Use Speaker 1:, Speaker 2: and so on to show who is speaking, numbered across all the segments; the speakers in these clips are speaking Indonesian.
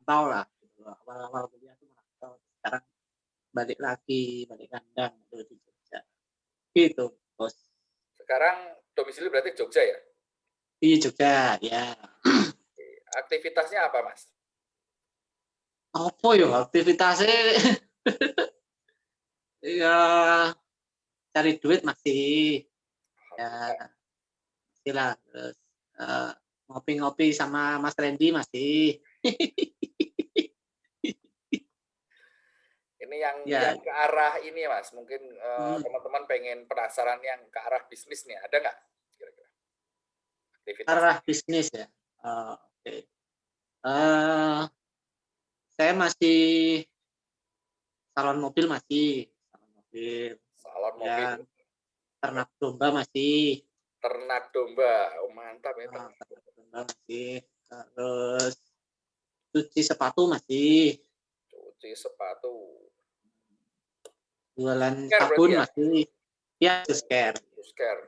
Speaker 1: merantau lah gitu. Awal-awal kuliah tuh merantau. Sekarang balik kandang gitu di Jogja. Gitu, Bos.
Speaker 2: Sekarang domisili berarti Jogja ya?
Speaker 1: Di Jogja, ya.
Speaker 2: Aktivitasnya apa, Mas?
Speaker 1: Apa ya aktivitasnya? Ya cari duit masih ya masih lah. Terus ngopi-ngopi sama Mas Randy masih.
Speaker 2: Ini yang
Speaker 1: Ya,
Speaker 2: ke arah ini, Mas. Mungkin
Speaker 1: hmm,
Speaker 2: teman-teman pengen penasaran yang ke arah bisnis nih. Ada nggak kira-kira aktivitas?
Speaker 1: arah bisnis ya. Oke. Eh, saya masih salon mobil masih, salon mobil.
Speaker 2: Salon mobil,
Speaker 1: Ya, ternak domba masih.
Speaker 2: ternak domba. Oh, mantap ya ternak
Speaker 1: Ternak
Speaker 2: domba.
Speaker 1: domba masih. Terus cuci sepatu masih.
Speaker 2: Cuci sepatu.
Speaker 1: Jualan
Speaker 2: Care berarti
Speaker 1: sabun
Speaker 2: ya?
Speaker 1: masih. Ya, care.
Speaker 2: Care.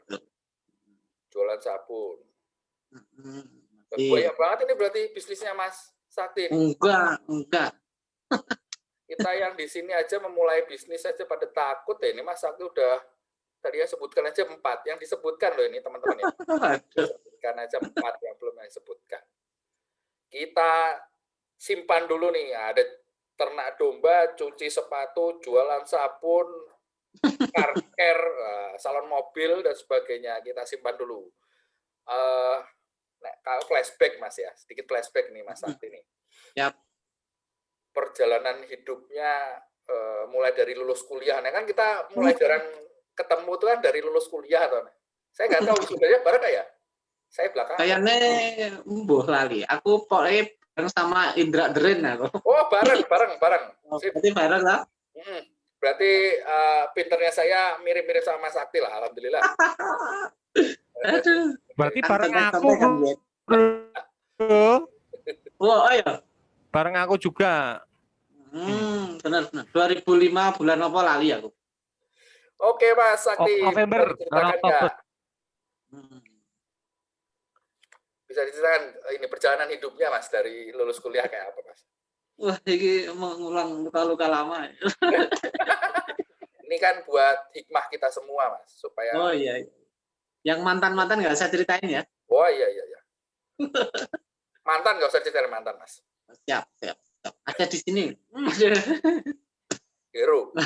Speaker 2: Jualan sabun.
Speaker 1: Masih.
Speaker 2: Banyak banget ini berarti bisnisnya Mas Sakti ini.
Speaker 1: Enggak.
Speaker 2: Kita yang di sini aja memulai bisnis aja pada takut ya. Ini Mas Sakti udah tadi ya sebutkan aja 4 yang disebutkan loh ini teman-teman ya. Sebutkan aja 4 yang belum yang disebutkan. Kita simpan dulu nih, ada ternak domba, cuci sepatu, jualan sabun, car care, salon mobil dan sebagainya. Kita simpan dulu. Kalau flashback Mas ya, sedikit flashback nih Mas Sakti nih.
Speaker 1: Yap.
Speaker 2: Perjalanan hidupnya mulai dari lulus kuliah. Nah kan kita mulai jarang ketemu tuh kan dari lulus kuliah tuh. Saya nggak tahu wisudanya bareng nggak ya? Saya belakang.
Speaker 1: Kayaknya mbuh lali. Aku pokoknya bareng sama Indra Deren aku.
Speaker 2: Oh bareng.
Speaker 1: Oh, berarti bareng lah.
Speaker 2: Berarti pinternya saya mirip-mirip sama Mas Sakti lah, alhamdulillah.
Speaker 1: Aduh.
Speaker 3: Berarti bareng aku,
Speaker 1: bro. Oh iya.
Speaker 3: Bareng aku juga.
Speaker 1: Benar. 2005 bulan apa lali aku.
Speaker 2: Oke Mas Sakti,
Speaker 3: November.
Speaker 2: bisa diceritakan nggak? Bisa diceritakan ini perjalanan hidupnya Mas dari lulus kuliah kayak apa Mas?
Speaker 1: Wah, ini mengulang luka-luka lama.
Speaker 2: Ini kan buat hikmah kita semua Mas, supaya.
Speaker 1: Oh iya. Yang mantan-mantan nggak usah ceritain ya.
Speaker 2: Oh iya. Mantan nggak usah ceritain mantan Mas.
Speaker 1: Siap. Ada di sini.
Speaker 2: Hero.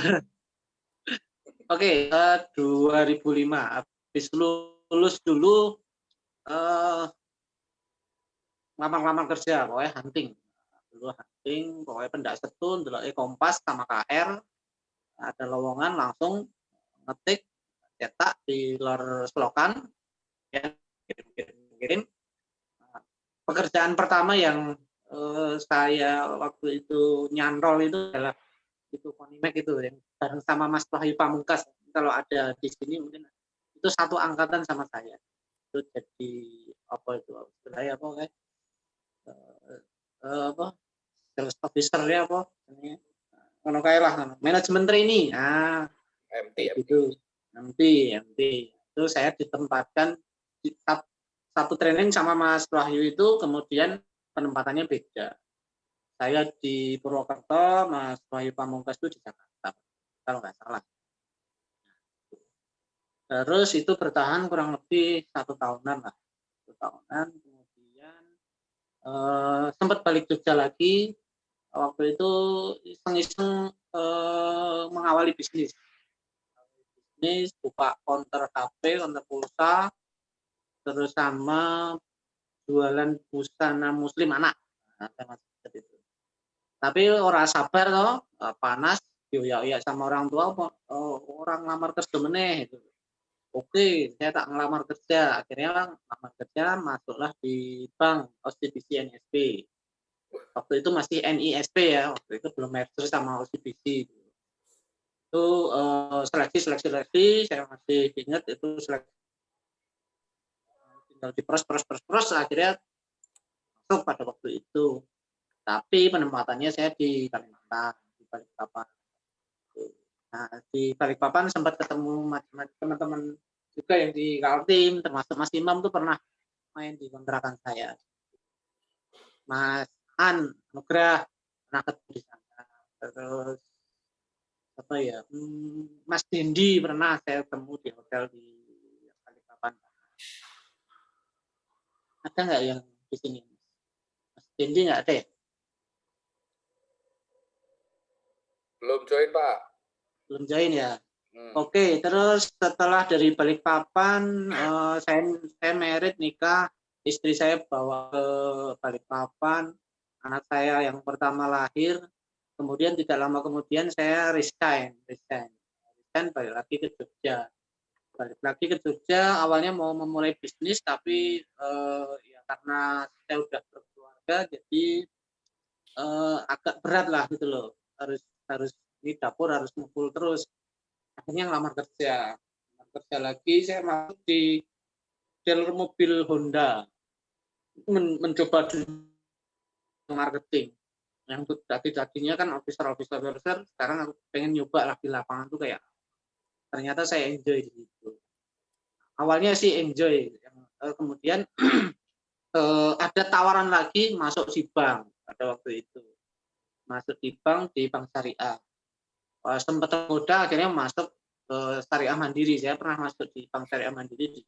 Speaker 1: Oke, 2005 habis lulus dulu lamar kerja, pokoknya hunting. Dulu hunting, pokoknya pendak setun, dulu Kompas sama KR, ada lowongan langsung ngetik, cetak di luar selokan, ya, kirim. Pekerjaan pertama yang saya waktu itu nyantol itu adalah itu Konimek itu yang bareng sama Mas Wahyu Pamungkas. Kalau ada di sini mungkin itu satu angkatan sama saya. Itu jadi apa itu istilahnya apa kayak apa sales officer ya apa ngono kae lah manajemen trainee. Nah,
Speaker 2: MT.
Speaker 1: Gitu. MT. Itu saya ditempatkan di satu training sama Mas Wahyu itu, kemudian penempatannya beda. Saya di Purwokerto, Mas Wahyu Pamungkas itu di Jakarta, kalau nggak salah. Terus itu bertahan kurang lebih 1 tahunan lah. 1 tahunan, kemudian sempat balik Jogja lagi. Waktu itu iseng-iseng mengawali bisnis. Buka counter HP, counter pulsa, terus sama jualan busana muslim anak. Nah, seperti itu. Tapi orang sabar toh, panas, ya sama orang tua, orang lamar kerja meneh itu. Oke, saya tak ngelamar kerja. Akhirnya ngelamar kerja, masuklah di bank OCBC NSB. Waktu itu masih NISP ya, waktu itu belum merger sama OCBC. Itu seleksi, saya masih ingat itu seleksi. Tinggal diperos, akhirnya masuk pada waktu itu. Tapi penempatannya saya di Kalimantan, di Balikpapan. Nah, di Balikpapan sempat ketemu macam-macam teman-teman juga yang di Kaltim, termasuk Mas Imam tuh pernah main di kontrakan saya. Mas Nugrah pernah ketemu di sana. Terus apa ya, Mas Dendi pernah saya ketemu di hotel di Balikpapan. Ada nggak yang di sini? Mas Dendi nggak ada ya?
Speaker 2: Belum join, Pak.
Speaker 1: Belum join ya? Oke, terus setelah dari Balikpapan, saya married, nikah, istri saya bawa ke Balikpapan, anak saya yang pertama lahir, kemudian tidak lama kemudian saya resign, balik lagi ke Jogja. Balik lagi ke Jogja, awalnya mau memulai bisnis, tapi ya karena saya udah berkeluarga, jadi agak berat lah gitu loh, harus ini dapur harus ngumpul terus. Akhirnya ngelamar kerja lagi, saya masuk di dealer mobil Honda, mencoba di marketing. Yang tadinya kan officer, sekarang aku pengen nyoba lagi lapangan tuh kayak, ternyata saya enjoy di situ. Awalnya sih enjoy, kemudian ada tawaran lagi masuk di bank pada waktu itu, masuk di bank Syariah. Sempat tergoda akhirnya masuk ke Syariah Mandiri. Saya pernah masuk di Bank Syariah Mandiri di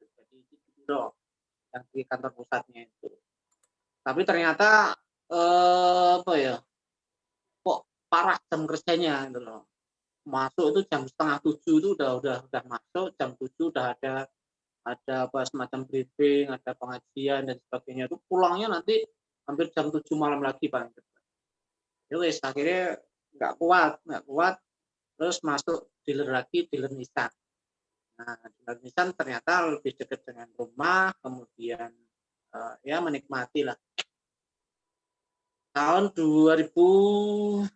Speaker 1: Biro yang di kantor pusatnya itu. Tapi ternyata apa ya, kok parah jam kerjanya gitu loh. Masuk itu jam 6:30 itu udah masuk, jam 7 udah ada apa semacam briefing, ada pengajian dan sebagainya. Itu pulangnya nanti hampir jam 7 malam lagi paling cepat. Ya wes akhirnya nggak kuat, terus masuk dealer Nissan. Nah, dealer Nissan ternyata lebih dekat dengan rumah, kemudian ya menikmati lah. Tahun 2010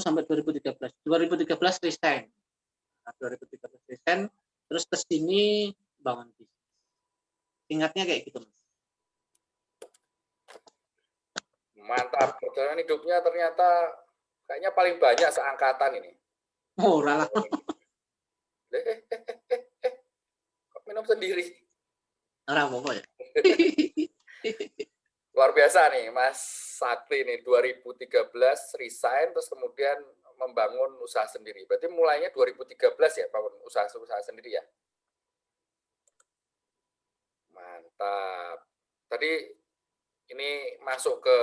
Speaker 1: sampai 2013. 2013 resign. Nah, 2013 resign, terus ke sini bangun bisnis. Ingatnya kayak gitu, Mas.
Speaker 2: Mantap, perjalanan hidupnya ternyata kayaknya paling banyak seangkatan ini.
Speaker 1: Oh, lah.
Speaker 2: Kok minum sendiri?
Speaker 1: Apa ya?
Speaker 2: Luar biasa nih, Mas Sakti nih, 2013 resign, terus kemudian membangun usaha sendiri. Berarti mulainya 2013 ya, bangun usaha sendiri ya? Mantap. Tadi ini masuk ke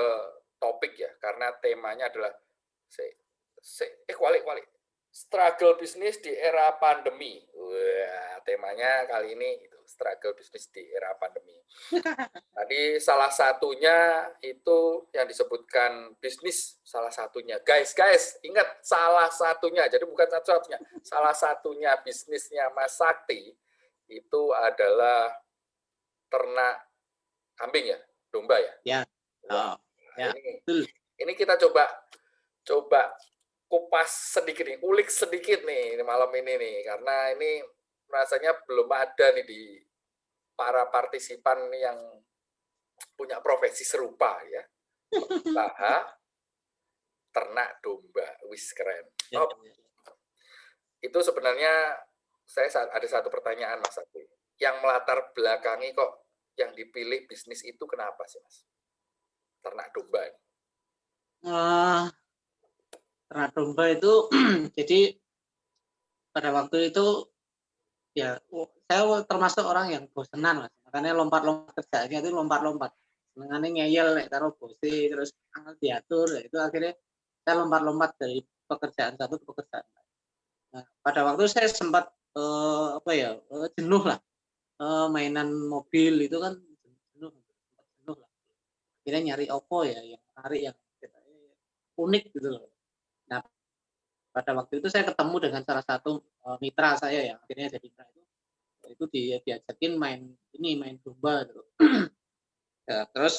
Speaker 2: topik ya, karena temanya adalah kualik. Struggle bisnis di era pandemi. Wah, temanya kali ini itu struggle bisnis di era pandemi. Tadi salah satunya itu yang disebutkan bisnis salah satunya. Guys, ingat salah satunya. Jadi bukan satu-satunya. Salah satunya bisnisnya Mas Sakti itu adalah ternak kambing ya, domba ya.
Speaker 1: Ya.
Speaker 2: Wah,
Speaker 1: ya.
Speaker 2: Ini kita coba kupas sedikit nih, ulik sedikit nih malam ini nih, karena ini rasanya belum ada nih di para partisipan yang punya profesi serupa ya. Usaha ternak domba, wis keren. Top. Itu sebenarnya saya ada satu pertanyaan Mas Sakti. Yang melatar belakangi kok yang dipilih bisnis itu kenapa sih Mas? Ternak domba.
Speaker 1: Ternak domba itu jadi pada waktu itu ya saya termasuk orang yang bosenan Mas. Makanya lompat-lompat kerjaannya itu lompat-lompat. Senengane ngeyel nek karo bose terus angel diatur itu akhirnya saya lompat-lompat dari pekerjaan satu ke pekerjaan lain. Nah, pada waktu saya sempat jenuh lah. Mainan mobil itu kan jenuh lah. Akhirnya nyari opo ya yang menarik, yang unik gitu loh. Nah, pada waktu itu saya ketemu dengan salah satu mitra saya yang akhirnya jadi mitra itu diajakin main domba gitu. Ya, terus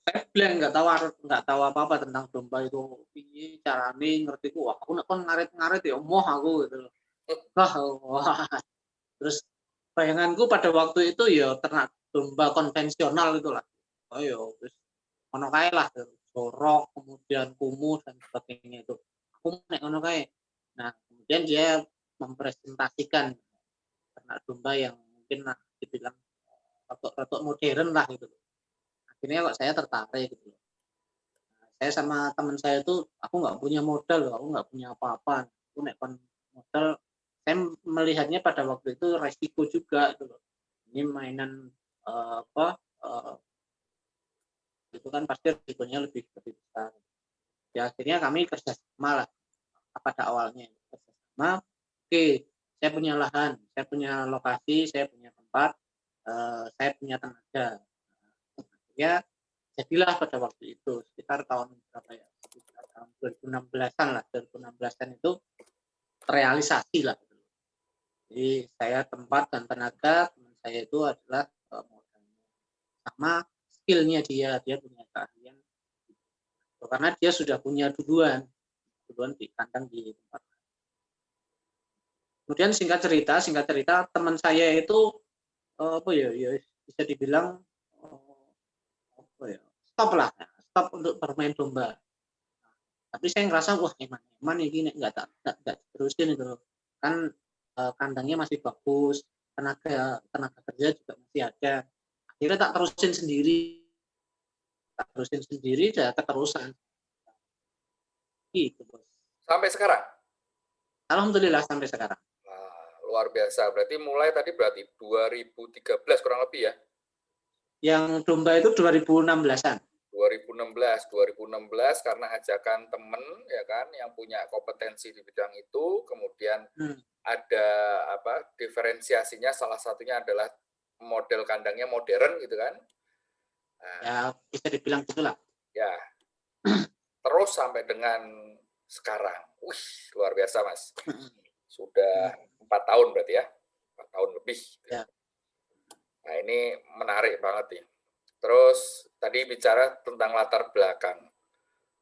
Speaker 1: saya bilang nggak tahu apa-apa tentang domba itu, piye carane ngerti ku, aku nek kon ngarit-ngarit ya emoh aku gitu loh. Wah. Terus bayanganku pada waktu itu ya ternak domba konvensional itulah. Oh ya terus ono kae lah, jorok, kemudian kumuh dan sebagainya itu. Aku nek ngono kae. Nah, kemudian dia mempresentasikan ternak domba yang mungkin dibilang rotok modern lah gitu. Akhirnya kok saya tertarik gitu. Nah, saya sama teman saya itu, aku nggak punya modal loh, aku nggak punya apa-apa. Aku nek kon modal, saya melihatnya pada waktu itu resiko juga gitu loh. Ini mainan apa itu kan pasti resikonya lebih lebih besar. Ya akhirnya kami kerjasama lah pada awalnya kerjasama. Oke, saya punya lahan, saya punya lokasi, saya punya tempat, saya punya tenaga. Ya jadilah pada waktu itu sekitar tahun berapa ya? Sekitar tahun 2016-an lah, 2016-an itu terrealisasi lah. Jadi saya tempat dan tenaga, teman saya itu adalah modalnya sama skillnya dia punya keahlian karena dia sudah punya duluan di kandang di tempat. Kemudian singkat cerita teman saya itu apa ya bisa dibilang apa ya stop untuk bermain domba. Tapi saya ngerasa wah eman ini nggak terusin itu kan kandangnya masih bagus, tenaga kerja juga masih ada. Akhirnya tak terusin sendiri ya keterusan. Gitu bos.
Speaker 2: Sampai sekarang?
Speaker 1: Alhamdulillah sampai sekarang.
Speaker 2: Wah, luar biasa. Berarti mulai tadi 2013 kurang lebih ya?
Speaker 1: Yang domba itu 2016-an.
Speaker 2: 2016 karena ajakan temen ya kan yang punya kompetensi di bidang itu, kemudian ada apa diferensiasinya, salah satunya adalah model kandangnya modern gitu kan. Nah,
Speaker 1: ya bisa dibilang gitulah.
Speaker 2: Ya. Terus sampai dengan sekarang. Wih, luar biasa Mas. Sudah 4 tahun berarti ya. 4 tahun lebih.
Speaker 1: Ya.
Speaker 2: Nah, ini menarik banget nih. Terus tadi bicara tentang latar belakang.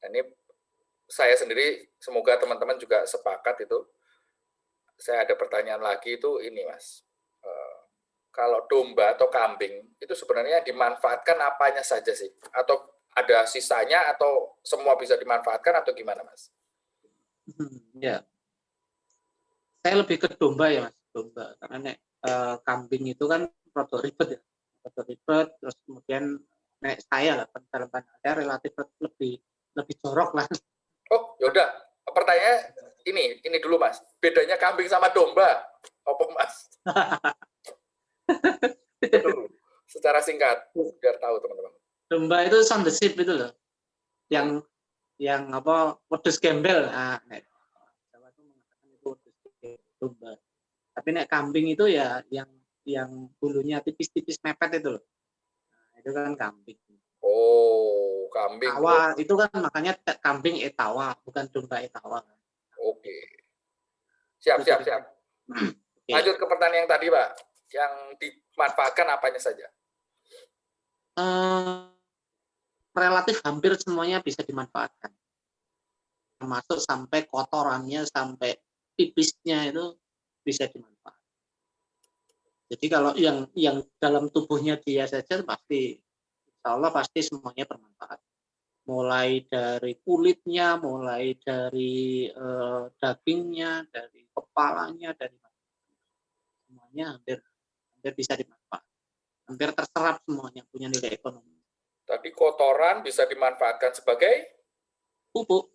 Speaker 2: Ini saya sendiri, semoga teman-teman juga sepakat itu. Saya ada pertanyaan lagi itu ini Mas. Kalau domba atau kambing itu sebenarnya dimanfaatkan apanya saja sih? Atau ada sisanya atau semua bisa dimanfaatkan atau gimana Mas?
Speaker 1: Ya. Saya lebih ke domba ya Mas. Domba. Karena kambing itu kan produk ribet ya. Ribet, terus kemudian saya lah dalam pandangan saya relatif lebih jorok lah.
Speaker 2: Oh yaudah, pertanyaannya ini dulu Mas, bedanya kambing sama domba apa Mas? Dulu, secara singkat biar tahu teman-teman.
Speaker 1: Domba itu sound the sheep itu loh, yang apa wedhus gembel. Nah, Jawa itu mengatakan itu wedhus domba. Tapi nek kambing itu ya yang bulunya tipis-tipis mepet itu loh. Nah, itu kan kambing.
Speaker 2: Oh, kambing.
Speaker 1: Tawa itu kan makanya kambing etawa, bukan domba etawa.
Speaker 2: Oke. Siap. Lanjut ke pertanyaan yang tadi, Pak. Yang dimanfaatkan apanya saja?
Speaker 1: Relatif hampir semuanya bisa dimanfaatkan. Termasuk sampai kotorannya, sampai pipisnya itu bisa dimanfaatkan. Jadi kalau yang dalam tubuhnya dia saja pasti, insya Allah pasti semuanya bermanfaat. Mulai dari kulitnya, mulai dari dagingnya, dari kepalanya, dari semuanya hampir bisa dimanfaatkan. Hampir terserap semuanya punya nilai ekonomi.
Speaker 2: Tadi kotoran bisa dimanfaatkan sebagai
Speaker 1: pupuk.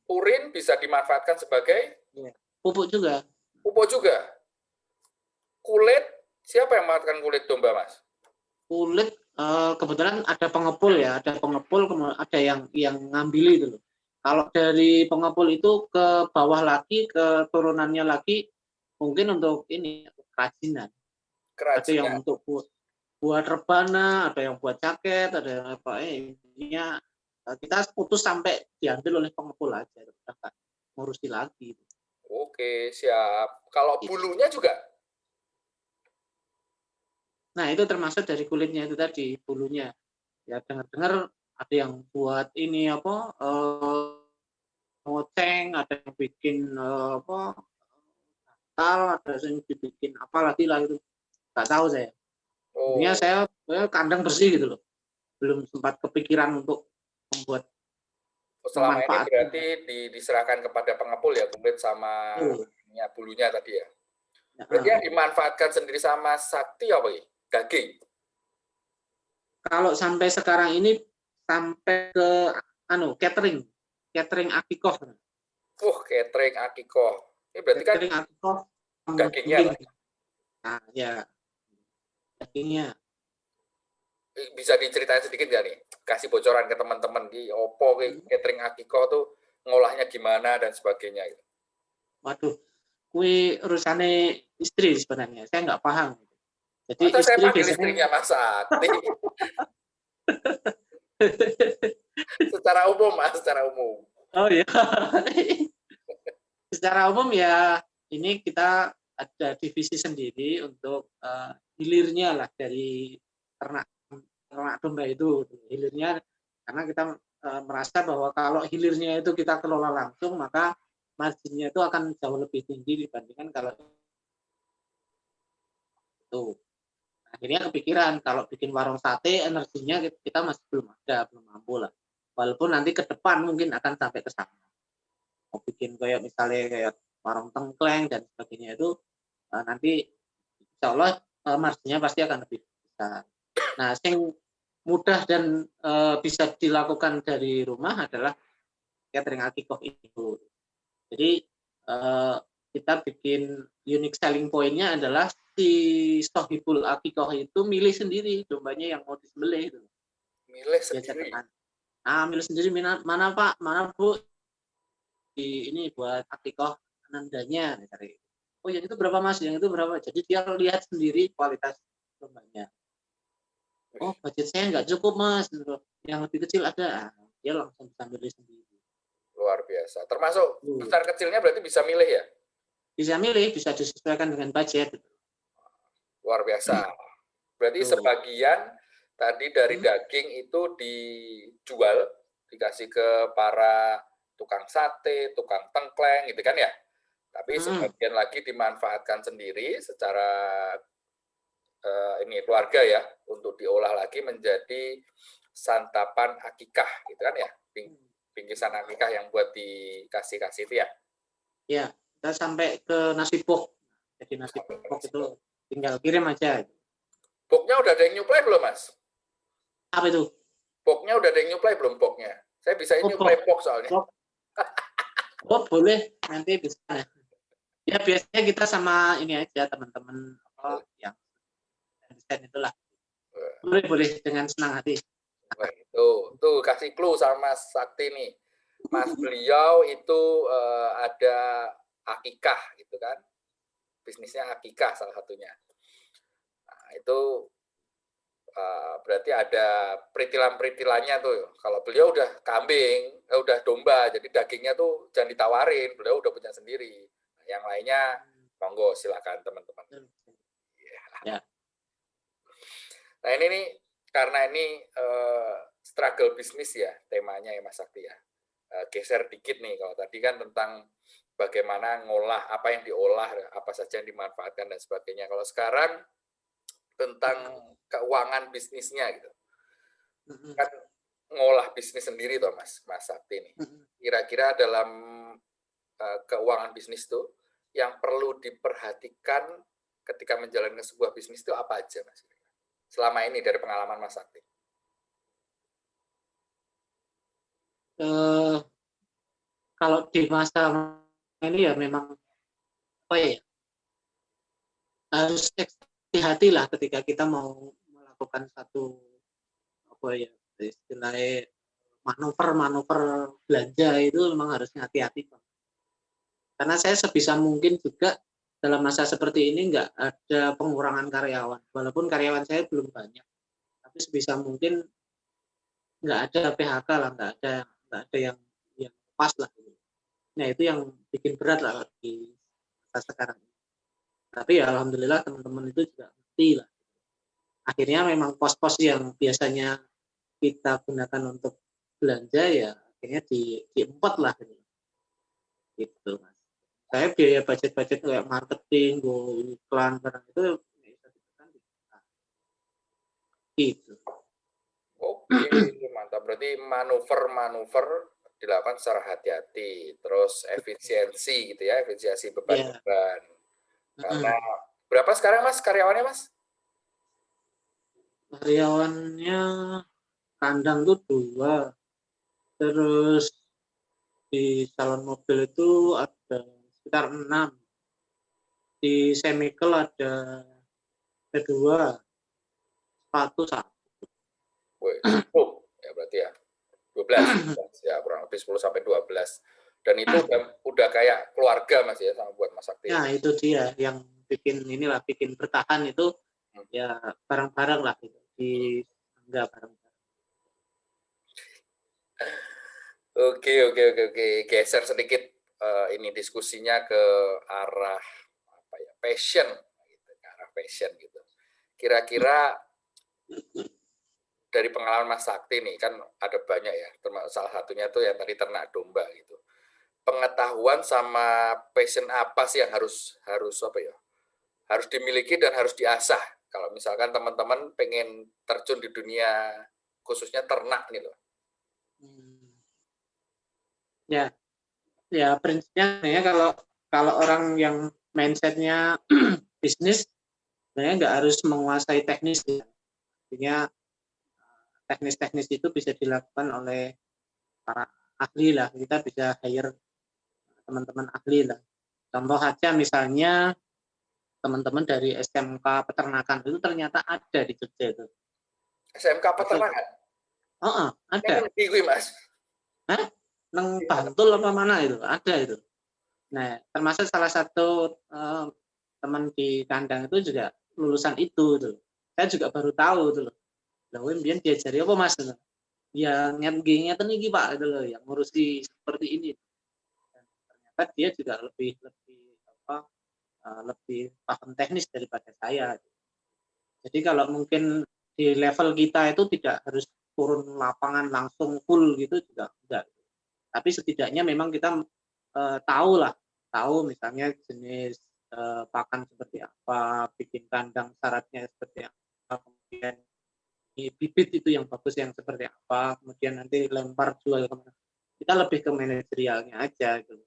Speaker 2: Urin bisa dimanfaatkan sebagai
Speaker 1: pupuk juga.
Speaker 2: Kulit, siapa yang mengatakan kulit domba, Mas?
Speaker 1: Kulit kebetulan ada pengepul ya, ada yang ngambil itu loh. Kalau dari pengepul itu ke bawah lagi, ke turunannya lagi, mungkin untuk ini kerajinan. Ada yang untuk buat rebana, ada yang buat jaket, ada yang apa intinya kita putus sampai diambil oleh pengepul aja, udah ngurusi lagi.
Speaker 2: Oke, siap. Kalau bulunya juga?
Speaker 1: Nah, itu termasuk dari kulitnya itu tadi, bulunya. Ya dengar-dengar ada yang buat ini apa ngoceng, ada yang bikin apa gatal, ada yang dibikin apalagi lah itu. Nggak tahu saya. Intinya saya kandang bersih gitu loh. Belum sempat kepikiran untuk membuat
Speaker 2: selama ini berarti diserahkan kepada pengepul ya, kulit sama bulunya tadi ya. Berarti yang dimanfaatkan sendiri sama Sakti apa ya? Daging.
Speaker 1: Kalau sampai sekarang ini sampai ke catering akikoh.
Speaker 2: Catering akikoh. Ini berarti kan
Speaker 1: Catering akikoh
Speaker 2: dagingnya lah.
Speaker 1: Nah, ya. Dagingnya.
Speaker 2: Bisa diceritain sedikit nggak nih? Kasih bocoran ke teman-teman di Oppo catering akikoh tuh ngolahnya gimana dan sebagainya gitu.
Speaker 1: Waduh, kui urusannya istri sebenarnya. Saya nggak paham. Jadi
Speaker 2: Masa saya
Speaker 1: istri
Speaker 2: panggil
Speaker 1: biasanya
Speaker 2: istrinya Mas Sakti? Secara umum, Mas, secara umum.
Speaker 1: Oh ya. Secara umum ya ini kita ada divisi sendiri untuk hilirnya lah dari ternak domba itu. Hilirnya karena kita merasa bahwa kalau hilirnya itu kita kelola langsung, maka marginnya itu akan jauh lebih tinggi dibandingkan kalau itu. Akhirnya kepikiran kalau bikin warung sate energinya kita masih belum mampu lah. Walaupun nanti ke depan mungkin akan sampai ke sana. Mau bikin kayak misalnya kayak warung tengkleng dan sebagainya itu nanti insya Allah marginnya pasti akan lebih besar. Nah, yang mudah dan bisa dilakukan dari rumah adalah catering akikoh itu. Jadi kita bikin unique selling point-nya adalah si sohibul akikoh itu milih sendiri dombanya yang mau disembelih itu.
Speaker 2: Milih sendiri.
Speaker 1: Nah, milih sendiri mana Pak, mana Bu, ini buat akikoh anandanya. Oh yang itu berapa Mas, yang itu berapa? Jadi dia lihat sendiri kualitas dombanya. Oh budget saya nggak cukup Mas, yang lebih kecil ada. Dia langsung bisa milih sendiri.
Speaker 2: Luar biasa. Termasuk besar kecilnya berarti bisa milih ya?
Speaker 1: Bisa milih, bisa disesuaikan dengan budget.
Speaker 2: Luar biasa. Berarti sebagian tadi dari daging itu dijual, dikasih ke para tukang sate, tukang tengkleng gitu kan ya? Tapi sebagian lagi dimanfaatkan sendiri secara ini keluarga ya, untuk diolah lagi menjadi santapan akikah gitu kan ya? Bingkisan akikah yang buat dikasih-kasih itu ya?
Speaker 1: Ya, kita sampai ke nasi pok. Jadi nasi pok itu tinggal kirim aja.
Speaker 2: Poknya udah ada yang nyuplai belum, Mas?
Speaker 1: Apa itu?
Speaker 2: Poknya udah ada yang nyuplai belum poknya? Saya bisa nyuplai pok soalnya.
Speaker 1: Oh, boleh. Nanti bisa. Ya, biasanya kita sama ini aja, teman-teman yang desain itulah. Boleh dengan senang hati.
Speaker 2: Wah, tuh kasih clue sama Mas Sakti nih. Mas beliau itu ada akikah gitu kan. Bisnisnya akikah salah satunya. Nah, itu berarti ada peritilan-peritilannya tuh. Kalau beliau udah kambing, udah domba, jadi dagingnya tuh jangan ditawarin, beliau udah punya sendiri. Nah, yang lainnya monggo silakan teman-teman.
Speaker 1: Ya.
Speaker 2: Nah ini nih karena ini struggle bisnis ya temanya ya Mas Sakti ya. Geser dikit nih, kalau tadi kan tentang bagaimana ngolah, apa yang diolah, apa saja yang dimanfaatkan dan sebagainya. Kalau sekarang tentang keuangan bisnisnya gitu. Kan ngolah bisnis sendiri toh Mas Sakti nih. Kira-kira dalam keuangan bisnis tuh yang perlu diperhatikan ketika menjalankan sebuah bisnis itu apa aja Mas? Selama ini dari pengalaman Mas Sakti.
Speaker 1: Kalau di masa ini ya memang harus hati-hati lah ketika kita mau melakukan satu istilahnya manuver belanja itu memang harus hati-hati. Karena saya sebisa mungkin juga dalam masa seperti ini nggak ada pengurangan karyawan. Walaupun karyawan saya belum banyak, tapi sebisa mungkin nggak ada PHK lah, nggak ada yang pas lah. Nah itu yang bikin berat lah di masa sekarang. Tapi ya alhamdulillah teman-teman itu juga ngerti lah. Akhirnya memang pos-pos yang biasanya kita gunakan untuk belanja ya akhirnya diempat lah gitu Mas. Saya biaya budget kayak marketing, iklan barang itu bisa ditekan gitu.
Speaker 2: Oke, mantap. Berarti manuver dilakukan secara hati-hati, terus efisiensi gitu ya, efisiensi beban-beban. Karena berapa sekarang Mas karyawannya Mas?
Speaker 1: Karyawannya kandang tuh 2, terus di salon mobil itu ada sekitar 6, di chemical ada 2, sepatu 1.
Speaker 2: Woi, 10 ya berarti ya. 12 ya, kurang lebih 10 sampai 12. Dan itu udah kayak keluarga Mas ya sama buat Mas Sakti.
Speaker 1: Nah, itu dia yang bikin bertahan itu ya bareng-bareng lah gitu. Enggak bareng.
Speaker 2: Oke. Geser sedikit ini diskusinya ke arah apa ya? Passion gitu, ke arah passion gitu. Kira-kira dari pengalaman Mas Sakti nih kan ada banyak ya, termasuk salah satunya tuh yang tadi ternak domba gitu. Pengetahuan sama passion apa sih yang harus apa ya? Harus dimiliki dan harus diasah. Kalau misalkan teman-teman pengen terjun di dunia khususnya ternak nih loh.
Speaker 1: Ya prinsipnya ya kalau orang yang mindsetnya bisnis sebenarnya nggak harus menguasai teknis ya. Artinya teknis-teknis itu bisa dilakukan oleh para ahli lah. Kita bisa hire teman-teman ahli lah. Contoh aja misalnya teman-teman dari SMK peternakan itu ternyata ada di Jogja itu.
Speaker 2: SMK peternakan?
Speaker 1: Ada.
Speaker 2: Ini gue Mas.
Speaker 1: Hah? Neng Bantul apa mana itu? Ada itu. Nah, termasuk salah satu teman di kandang itu juga lulusan itu tuh. Saya juga baru tahu tuh loh. Lah dia diajari apa Mas? Ya ngeten iki Pak itu loh, yang ngurusi seperti ini. Dan ternyata dia juga lebih paham teknis daripada saya. Jadi kalau mungkin di level kita itu tidak harus turun lapangan langsung full gitu juga enggak. Tapi setidaknya memang kita tahu misalnya jenis pakan seperti apa, bikin kandang syaratnya seperti apa, kemudian bibit itu yang bagus yang seperti apa, kemudian nanti lempar jual kemana. Kita lebih ke manajerialnya aja gitu.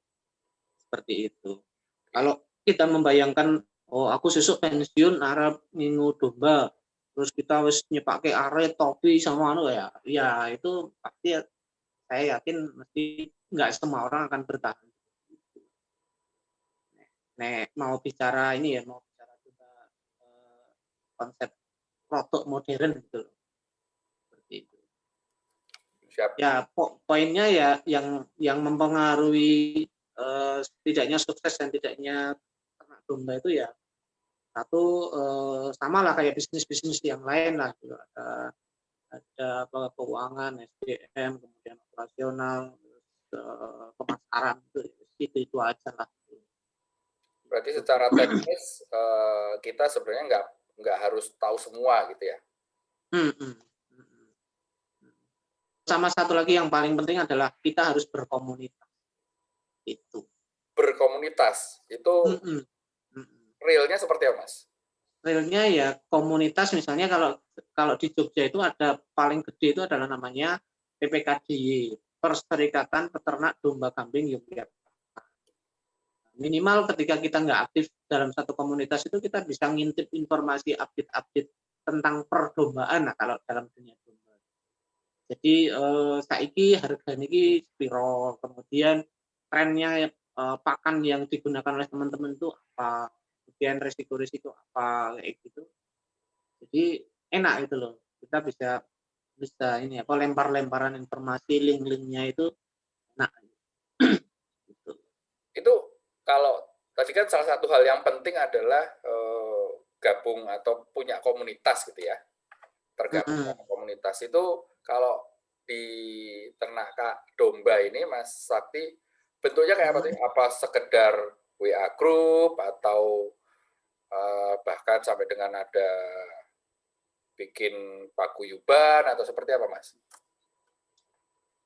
Speaker 1: Seperti itu. Kalau kita membayangkan, oh aku sesuk pensiun arep ngingu domba, terus kita wis nyepake are topi sama ya itu pasti saya yakin mesti nggak semua orang akan bertahan. Mau bicara juga konsep produk modern gitu loh. Seperti itu.
Speaker 2: Siap.
Speaker 1: Ya poinnya ya yang mempengaruhi tidaknya sukses dan tidaknya ternak domba itu ya satu sama lah kayak bisnis-bisnis yang lain lah gitu. Ada keuangan, SDM, kemudian operasional, pemasaran itu aja lah.
Speaker 2: Berarti secara teknis kita sebenarnya nggak harus tahu semua gitu ya.
Speaker 1: Sama satu lagi yang paling penting adalah kita harus berkomunitas. Itu.
Speaker 2: Berkomunitas itu realnya seperti apa Mas?
Speaker 1: Realnya ya komunitas misalnya kalau di Jogja itu ada paling gede itu adalah namanya PPKDY, Perserikatan Peternak Domba Kambing Yogyakarta. Minimal ketika kita nggak aktif dalam satu komunitas itu kita bisa ngintip informasi update-update tentang perdombaan kalau dalam dunia domba. Jadi saiki harga niki piro, kemudian trennya pakan yang digunakan oleh teman-teman itu apa, kemudian risiko-risiko apa kayak gitu. Jadi enak itu loh. Kita bisa ini lempar-lemparan informasi, link-linknya itu enak. Gitu.
Speaker 2: Itu kalau tadi kan salah satu hal yang penting adalah gabung atau punya komunitas gitu ya. Tergabung sama komunitas itu kalau di ternak domba ini Mas Sakti bentuknya kayak apa sih? Apa sekedar WA group atau bahkan sampai dengan ada bikin paguyuban atau seperti apa Mas?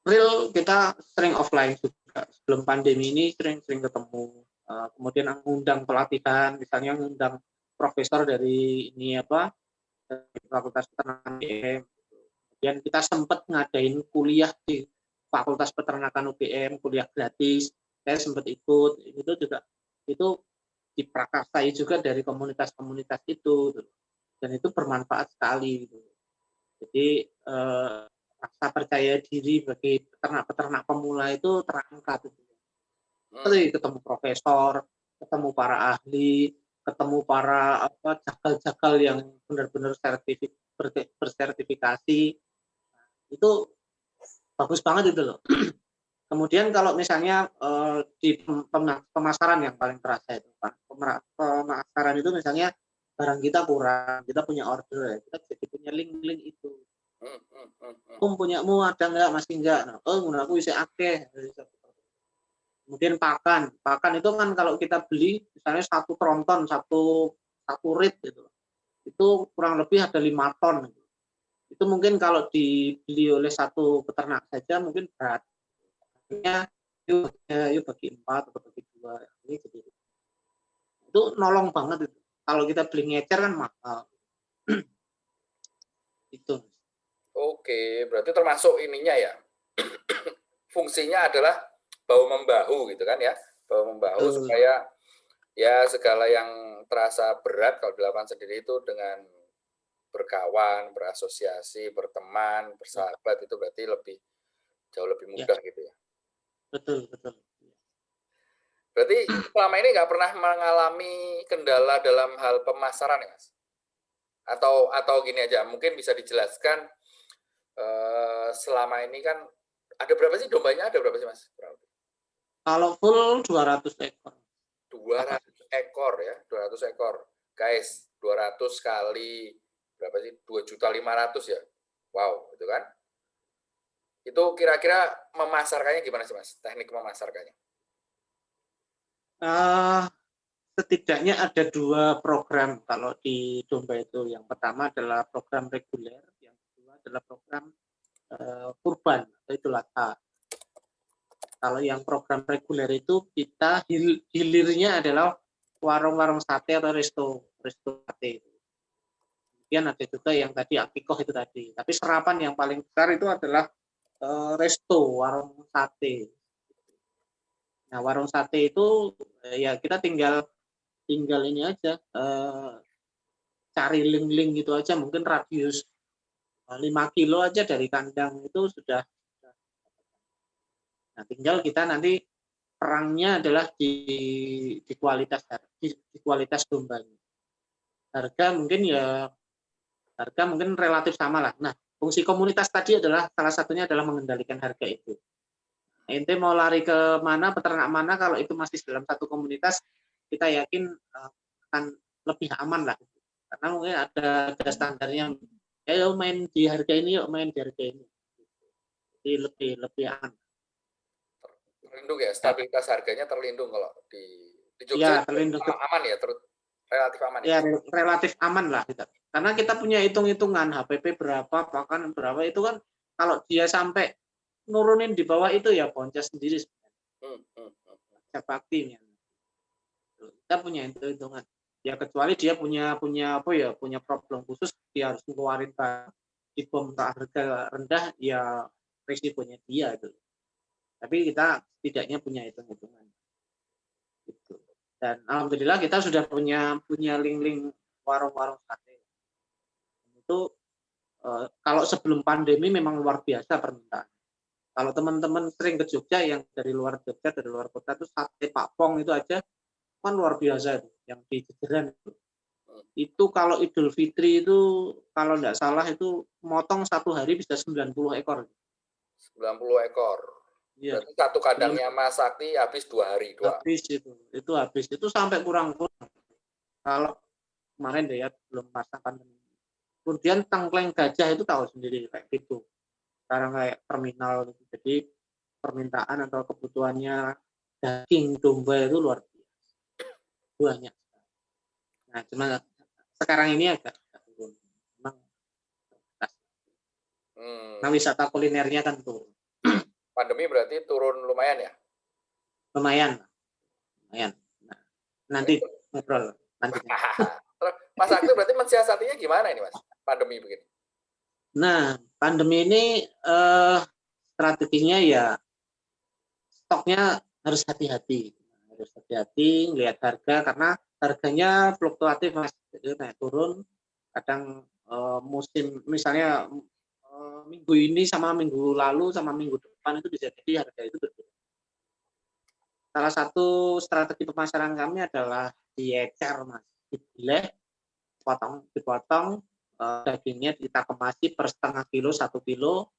Speaker 1: Real kita sering offline juga. Sebelum pandemi ini sering ketemu. Kemudian ngundang pelatihan, misalnya ngundang profesor dari dari Fakultas Peternakan UGM. Kemudian kita sempat ngadain kuliah di Fakultas Peternakan UGM, kuliah gratis. Saya sempat ikut. Itu juga diprakasai juga dari komunitas-komunitas itu. Dan itu bermanfaat sekali. Jadi rasa percaya diri bagi peternak-peternak pemula itu terangkat. Ketemu profesor, ketemu para ahli, ketemu para jakal-jakal yang benar-benar bersertifikasi, itu bagus banget itu loh. Kemudian kalau misalnya di pemasaran yang paling terasa itu Pak, pemasaran itu misalnya barang kita kurang, kita punya order, ya, kita jadi punya link-link itu. Punyamu ada nggak, masih nggak? Nah, aku isi akeh. Kemudian pakan itu kan kalau kita beli misalnya satu tronton, satu rit gitu, itu kurang lebih ada 5 ton. Itu mungkin kalau dibeli oleh satu peternak saja mungkin berat. Yuk bagi 4 atau bagi 2 ini jadi itu nolong banget itu. Kalau kita beli ngecer kan mahal. Itu.
Speaker 2: Oke, berarti termasuk ininya ya. Fungsinya adalah bahu membahu gitu kan ya. Bahu membahu supaya ya segala yang terasa berat kalau dilakukan sendiri itu dengan berkawan, berasosiasi, berteman, bersahabat itu berarti jauh lebih mudah gitu ya.
Speaker 1: Betul.
Speaker 2: Berarti selama ini nggak pernah mengalami kendala dalam hal pemasaran ya, Mas? Atau gini aja, mungkin bisa dijelaskan selama ini kan ada berapa sih dombanya? Ada berapa sih, Mas?
Speaker 1: Kalau full 200 ekor.
Speaker 2: 200 ekor ya, 200 ekor. Guys, 200 kali berapa sih? 2.500.000 ya. Wow, itu kan. Itu kira-kira memasarkannya gimana sih, Mas? Teknik memasarkannya?
Speaker 1: Setidaknya ada 2 program kalau di domba itu. Yang pertama adalah program reguler, yang kedua adalah program kurban atau Idul Adha. Kalau yang program reguler itu kita hilirnya adalah warung-warung sate atau resto sate. Kemudian ada juga yang tadi akikoh itu tadi. Tapi serapan yang paling besar itu adalah resto, warung sate. Nah, warung sate itu ya kita tinggal ini aja, cari link-link gitu aja, mungkin radius 5 kilo aja dari kandang itu sudah. Nah, tinggal kita nanti perangnya adalah di kualitas dombanya. Harga mungkin relatif sama lah. Nah, fungsi komunitas tadi adalah salah satunya adalah mengendalikan harga itu. Ente mau lari ke mana, peternak mana, kalau itu masih dalam satu komunitas, kita yakin akan lebih aman lah. Karena mungkin ada standarnya, ya main di harga ini, main di harga ini. Jadi lebih aman.
Speaker 2: Terlindung ya, stabilitas harganya terlindung kalau di Jogja.
Speaker 1: Ya, terlindung.
Speaker 2: Aman ya, relatif aman
Speaker 1: ya. Ya, relatif aman lah kita. Karena kita punya hitung-hitungan HPP berapa, pakan berapa, itu kan kalau dia sampai nurunin di bawah itu ya boncos sendiri. Baktinya. Kita punya hitung-hitungan. Ya kecuali dia punya problem khusus, dia harus ngeluarin di harga rendah, ya risikonya dia itu. Tapi kita setidaknya punya hitung-hitungan. Gitu. Dan alhamdulillah kita sudah punya link-link warung-warung sate. Itu kalau sebelum pandemi memang luar biasa permintaan. Kalau teman-teman sering ke Jogja yang dari luar Jogja, dari luar kota, itu sate Pak Pong itu aja kan luar biasa itu, yang di Jejeran itu. Itu kalau Idul Fitri itu kalau tidak salah itu motong satu hari bisa 90 ekor.
Speaker 2: 90 ekor. Ya. Berarti satu kandangnya Mas Sakti habis 2 hari.
Speaker 1: Habis itu habis itu sampai kurang. Kalau kemarin deh ya belum masa pandemi. Kemudian tengkleng gajah itu tahu sendiri kayak gitu. Sekarang kayak terminal, jadi permintaan atau kebutuhannya daging domba itu luar biasa. Banyak. Nah, cuma sekarang ini agak turun. Memang nah, wisata kulinernya kan turun.
Speaker 2: Pandemi berarti turun lumayan ya?
Speaker 1: Lumayan. Nah, nanti ngobrol nanti.
Speaker 2: Mas Sakti berarti mensiasatinya gimana ini, Mas? Pandemi begini.
Speaker 1: Nah, pandemi ini strateginya ya stoknya harus hati-hati. Harus hati-hati lihat harga karena harganya fluktuatif, Mas. Jadi naik turun. Kadang musim misalnya minggu ini sama minggu lalu sama minggu depan itu bisa jadi harga itu berbeda. Salah satu strategi pemasaran kami adalah diecer, Mas, dibileh, dipotong, dagingnya kita kemasi per setengah kilo, 1 kilo,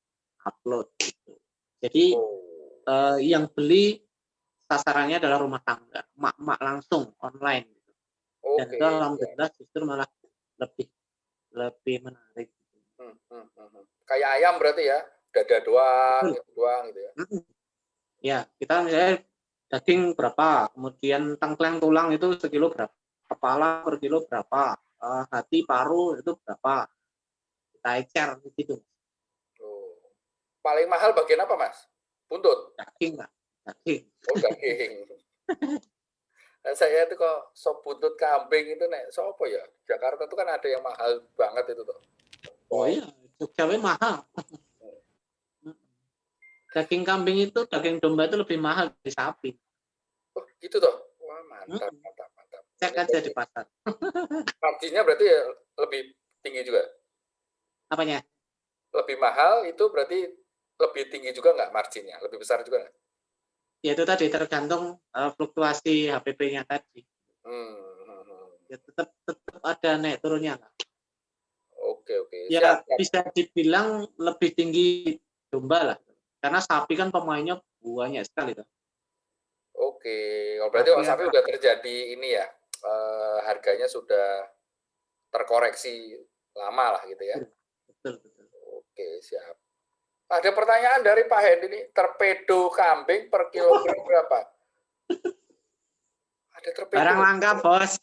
Speaker 1: upload gitu. Jadi yang beli sasarannya adalah rumah tangga, emak-emak langsung online gitu. Dan itu alhamdulillah justru malah lebih menarik.
Speaker 2: Kayak ayam berarti ya, dada doang gitu ya.
Speaker 1: Ya, kita misalnya daging berapa, kemudian tengkleng tulang itu sekilo berapa, kepala per kilo berapa, hati paru itu berapa, kita ecer gitu.
Speaker 2: Paling mahal bagian apa, Mas? Buntut?
Speaker 1: Daging, Pak. Daging.
Speaker 2: Oh, daging. Saya itu kok sop buntut kambing itu nek sopo ya? Jakarta itu kan ada yang mahal banget itu tuh.
Speaker 1: Oh iya, Jogja mahal. Daging kambing itu, daging domba itu lebih mahal dari sapi.
Speaker 2: Oh, gitu toh. Wah, mantap.
Speaker 1: Cek aja di pasar.
Speaker 2: Marginnya berarti ya lebih tinggi juga.
Speaker 1: Apanya?
Speaker 2: Lebih mahal itu berarti lebih tinggi juga nggak marginnya? Lebih besar juga nggak?
Speaker 1: Ya itu tadi tergantung fluktuasi HPP-nya tadi. Ya tetap ada naik turunnya.
Speaker 2: Oke.
Speaker 1: Ya siap. Bisa dibilang lebih tinggi domba lah. Karena sapi kan pemainnya banyak sekali tuh.
Speaker 2: Oke, berarti kalau sapi udah terjadi ini ya, harganya sudah terkoreksi lama lah gitu ya.
Speaker 1: Betul.
Speaker 2: Oke, siap. Ada pertanyaan dari Pak Hendy ini, torpedo kambing per kilogram berapa? Ada torpedo.
Speaker 1: Barang langka, Bos.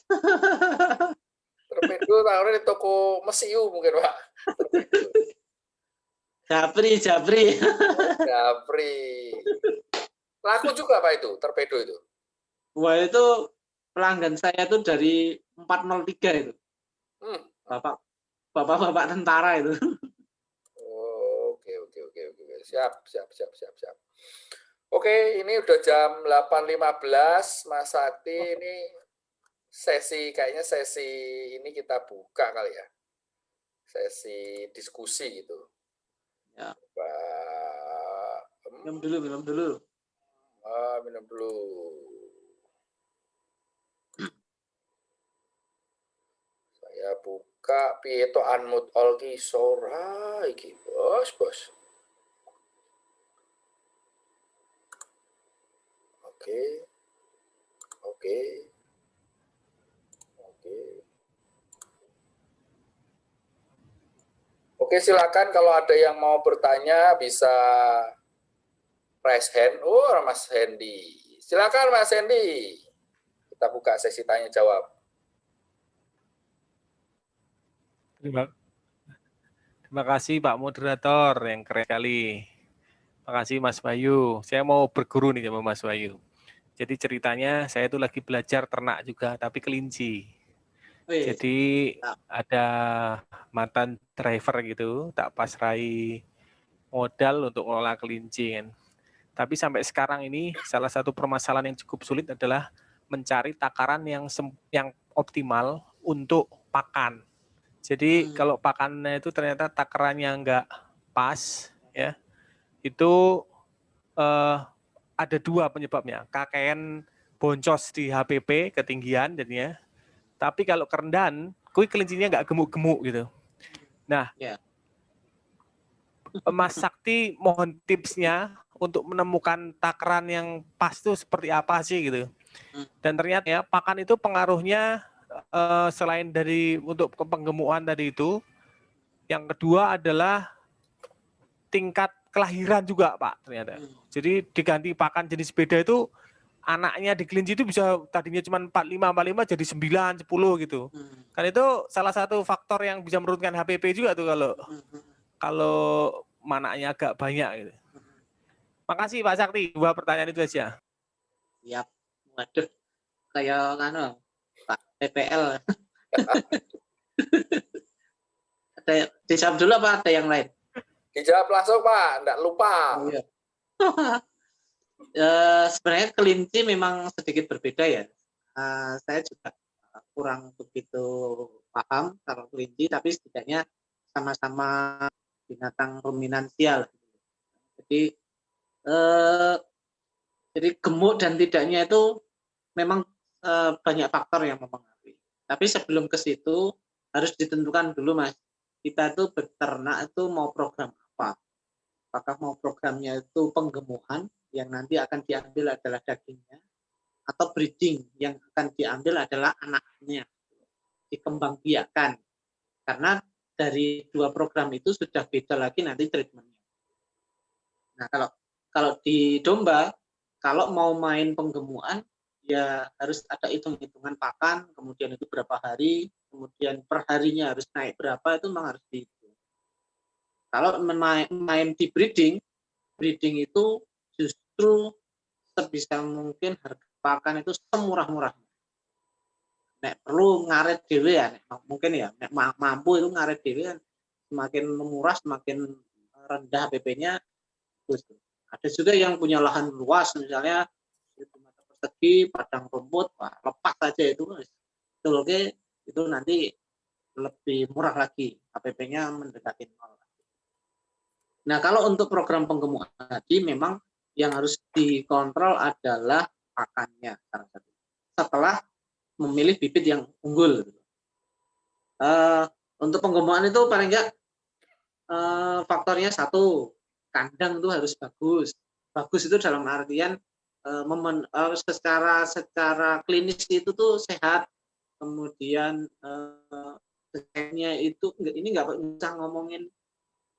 Speaker 2: Torpedo taruhnya di toko Mesiu mungkin, Pak.
Speaker 1: Japri.
Speaker 2: Laku juga Pak itu, torpedo itu?
Speaker 1: Wah, itu pelanggan saya itu dari 403 itu. Bapak tentara itu.
Speaker 2: Oke. Siap. Oke, ini udah jam 8.15, Mas Sakti. Ini kayaknya sesi ini kita buka kali ya. Sesi diskusi gitu.
Speaker 1: Ya. Minum dulu.
Speaker 2: Minum dulu. Saya buka Pieto Anmut Olki Sora iki, Bos. Oke, silakan kalau ada yang mau bertanya bisa raise hand. Mas Hendy. Silakan Mas Hendy. Kita buka sesi tanya jawab.
Speaker 3: Terima kasih Pak Moderator yang keren sekali. Terima kasih Mas Bayu. Saya mau berguru nih sama Mas Bayu. Jadi ceritanya saya itu lagi belajar ternak juga, tapi kelinci. Jadi ada mantan driver gitu, tak pasrai modal untuk mengelola kelinci kan. Tapi sampai sekarang ini salah satu permasalahan yang cukup sulit adalah mencari takaran yang optimal untuk pakan. Jadi kalau pakannya itu ternyata takarannya nggak pas, ya itu ada dua penyebabnya. Kakean boncos di HPP ketinggian jadinya. Tapi kalau kerendahan, kelincinya nggak gemuk-gemuk gitu. Nah, Mas Sakti mohon tipsnya untuk menemukan takaran yang pas itu seperti apa sih gitu. Dan ternyata ya pakan itu pengaruhnya selain dari untuk penggemukan tadi itu, yang kedua adalah tingkat kelahiran juga Pak ternyata. Jadi diganti pakan jenis beda itu anaknya di kelinci itu bisa tadinya cuma 45 jadi 9, 10 gitu. Kan itu salah satu faktor yang bisa menurunkan HPP juga tuh kalau manaknya agak banyak gitu. Makasih Pak Sakti, dua pertanyaan itu aja.
Speaker 1: Siap. Waduh, kayak Pak PPL. Dijawab dulu apa ada yang lain?
Speaker 2: Dijawab langsung Pak, enggak lupa.
Speaker 1: Oh, iya. Sebenarnya kelinci memang sedikit berbeda ya. Saya juga kurang begitu paham kalau kelinci, tapi setidaknya sama-sama binatang ruminansial. Jadi gemuk dan tidaknya itu memang banyak faktor yang mempengaruhi. Tapi sebelum ke situ harus ditentukan dulu, Mas. Kita itu beternak itu mau program apa? Apakah mau programnya itu penggemukan yang nanti akan diambil adalah dagingnya, atau breeding yang akan diambil adalah anaknya, dikembangbiakkan. Karena dari dua program itu sudah beda lagi nanti treatmentnya. Nah, kalau di domba, kalau mau main penggemukan, ya harus ada hitung-hitungan pakan, kemudian itu berapa hari, kemudian per harinya harus naik berapa, itu memang harus dihitung. Kalau main di breeding itu justru sebisa mungkin harga pakan itu semurah-murahnya. Nek perlu ngaret dhewe ya, mungkin ya, nek mampu itu ngaret dhewe, semakin murah semakin rendah PP-nya. Ada juga yang punya lahan luas, misalnya 1.000 meter persegi, padang rumput, wah, lepas saja itu nanti lebih murah lagi, HPP-nya mendekati 0. Nah, kalau untuk program penggemukan tadi memang yang harus dikontrol adalah pakannya salah satu. Setelah memilih bibit yang unggul. Untuk penggemukan itu paling enggak faktornya satu, kandang itu harus bagus. Bagus itu dalam artian secara klinis itu tuh sehat. Kemudian desainnya itu ini nggak bisa ngomongin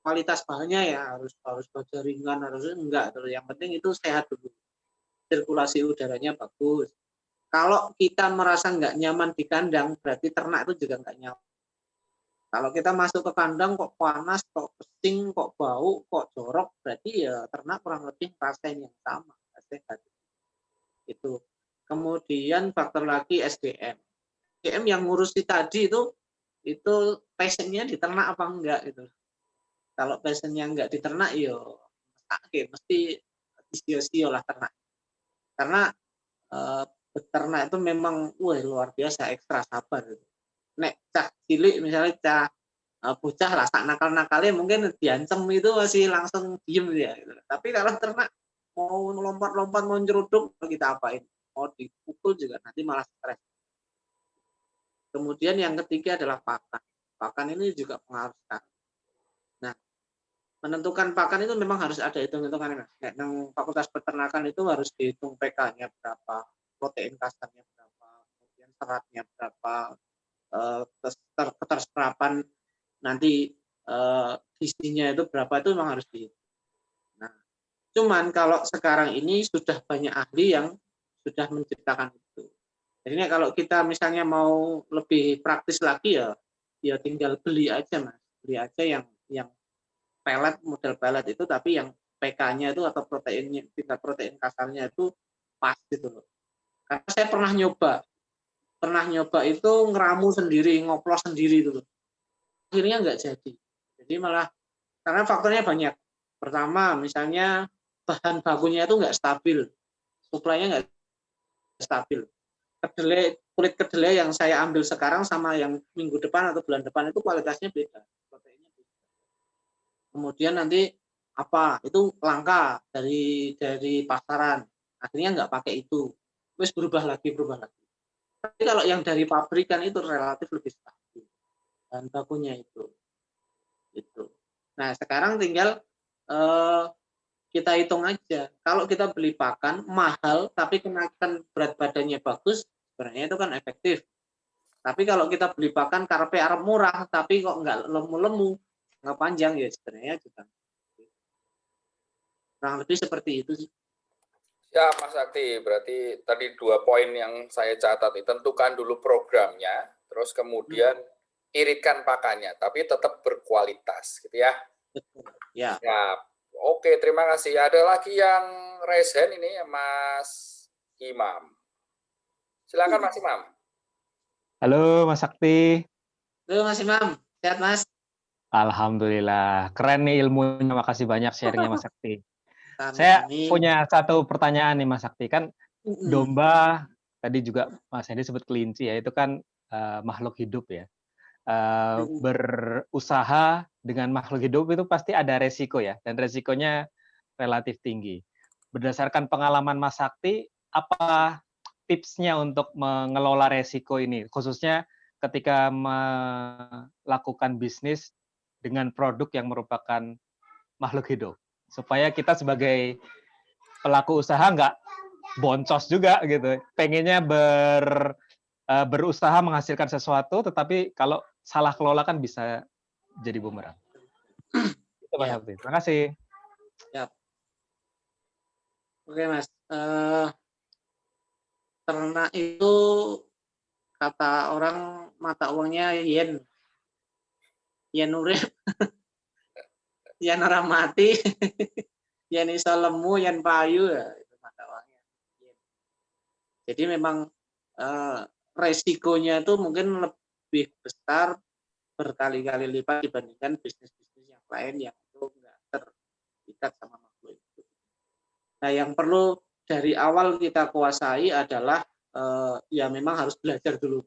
Speaker 1: kualitas bahannya ya, harus baja ringan, harus enggak. Yang penting itu sehat dulu. Sirkulasi udaranya bagus. Kalau kita merasa nggak nyaman di kandang, berarti ternak itu juga nggak nyaman. Kalau kita masuk ke kandang kok panas, kok pesing, kok bau, kok jorok, berarti ya ternak kurang lebih rasain yang sama, sehat. Itu. Kemudian faktor lagi SDM. SDM yang ngurusi tadi itu passionnya di ternak apa enggak gitu. Kalau passionnya enggak di ternak, yo mesti sio-sio lah ternak. Karena beternak itu memang luar biasa, ekstra sabar gitu. Nek cah cilik misalnya cah bocah lah sak nakal-nakalnya mungkin diancam itu masih langsung diem ya gitu. Tapi kalau ternak mau lompat-lompat mau nyeruduk kita apain, mau dipukul juga nanti malah stres. Kemudian yang ketiga adalah pakan ini juga pengaruh sekali. Nah, menentukan pakan itu memang harus ada hitung-hitungan. Yang fakultas peternakan itu harus dihitung PK-nya berapa, protein kasarnya berapa, kemudian seratnya berapa, keterserapan nanti gizinya itu berapa, itu memang harus dihitung. Nah, cuman kalau sekarang ini sudah banyak ahli yang sudah menciptakan itu. Jadi kalau kita misalnya mau lebih praktis lagi ya tinggal beli aja, Mas. Beli aja yang pelet, model pelet itu, tapi yang PK-nya itu atau proteinnya, tingkat protein kasarnya itu pas gitu loh. Karena saya pernah nyoba itu ngeramu sendiri, ngoplos sendiri itu. Akhirnya nggak jadi. Jadi malah karena faktornya banyak. Pertama, misalnya bahan bakunya itu nggak stabil, suplainya nggak stabil. Kulit kedelai yang saya ambil sekarang sama yang minggu depan atau bulan depan itu kualitasnya beda, proteinnya beda. Kemudian nanti itu langka dari pasaran, akhirnya nggak pakai itu, terus berubah lagi. Tapi kalau yang dari pabrikan itu relatif lebih stabil bahan bakunya itu. Nah, sekarang tinggal kita hitung aja. Kalau kita beli pakan mahal tapi kenaikan berat badannya bagus, sebenarnya itu kan efektif. Tapi kalau kita beli pakan karpe arep murah tapi kok nggak lemu-lemu, nggak panjang, ya sebenarnya juga. Kurang lebih seperti itu sih.
Speaker 2: Ya, Mas Sakti, berarti tadi 2 poin yang saya catat, tentukan dulu programnya, terus kemudian iritkan pakannya, tapi tetap berkualitas, gitu ya.
Speaker 1: Betul. Ya.
Speaker 2: Oke, terima kasih. Ada lagi yang raise hand ini, Mas Imam. Silakan Mas Imam.
Speaker 4: Halo Mas Sakti.
Speaker 1: Halo Mas Imam, sehat Mas?
Speaker 4: Alhamdulillah, keren nih ilmunya. Makasih banyak sharingnya Mas Sakti. Saya punya satu pertanyaan nih Mas Sakti, kan domba tadi juga Mas Hendy sebut kelinci ya, itu kan makhluk hidup ya. berusaha dengan makhluk hidup itu pasti ada resiko ya, dan resikonya relatif tinggi. Berdasarkan pengalaman Mas Sakti, apa tipsnya untuk mengelola resiko ini, khususnya ketika melakukan bisnis dengan produk yang merupakan makhluk hidup, supaya kita sebagai pelaku usaha nggak boncos juga gitu, pengennya berusaha menghasilkan sesuatu, tetapi kalau salah kelola kan bisa jadi bumerang. Itu Mas Sakti. Terima kasih.
Speaker 1: Ya. Oke Mas, ternak itu kata orang mata uangnya yen urip, yen ora mati, yen iso lemu, yen payu, ya itu mata uangnya. Jadi memang resikonya itu mungkin lebih besar berkali-kali lipat dibandingkan bisnis-bisnis yang lain yang itu enggak terikat sama makhluk itu. Nah, yang perlu dari awal kita kuasai adalah ya memang harus belajar dulu.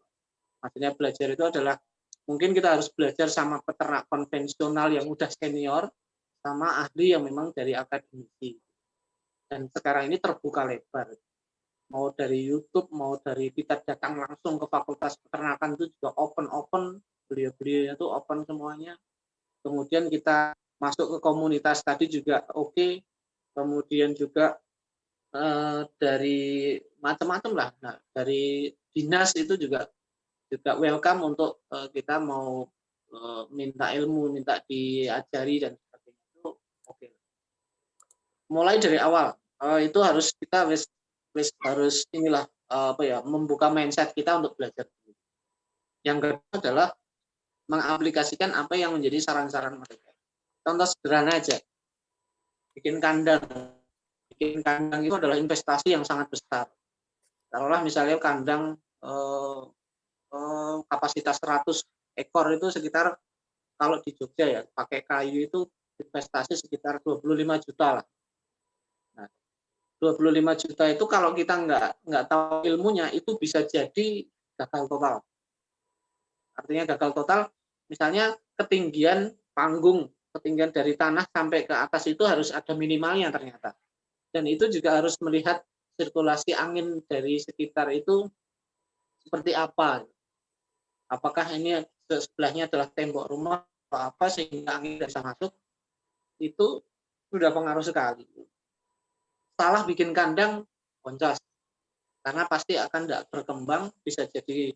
Speaker 1: Maksudnya belajar itu adalah mungkin kita harus belajar sama peternak konvensional yang udah senior, sama ahli yang memang dari akademisi. Dan sekarang ini terbuka lebar. Mau dari YouTube, mau dari kita datang langsung ke Fakultas Peternakan itu juga open, beliau-beliau itu open semuanya. Kemudian kita masuk ke komunitas tadi juga oke. Kemudian juga dari macam-macam lah. Nah, dari dinas itu juga welcome untuk kita mau minta ilmu, minta diajari dan sebagainya itu oke. Mulai dari awal itu harus kita harus inilah membuka mindset kita untuk belajar. Yang kedua adalah mengaplikasikan apa yang menjadi saran-saran mereka. Contoh sederhana aja, bikin kandang itu adalah investasi yang sangat besar. Taruhlah misalnya kandang kapasitas 100 ekor itu sekitar, kalau di Jogja ya pakai kayu itu investasi sekitar 25 juta lah. Nah, 25 juta itu kalau kita nggak tahu ilmunya itu bisa jadi gagal total. Artinya gagal total, misalnya ketinggian panggung, ketinggian dari tanah sampai ke atas itu harus ada minimalnya ternyata. Dan itu juga harus melihat sirkulasi angin dari sekitar itu seperti apa. Apakah ini sebelahnya adalah tembok rumah atau apa sehingga angin bisa masuk, itu sudah pengaruh sekali. Salah bikin kandang, boncos. Karena pasti akan tidak berkembang, bisa jadi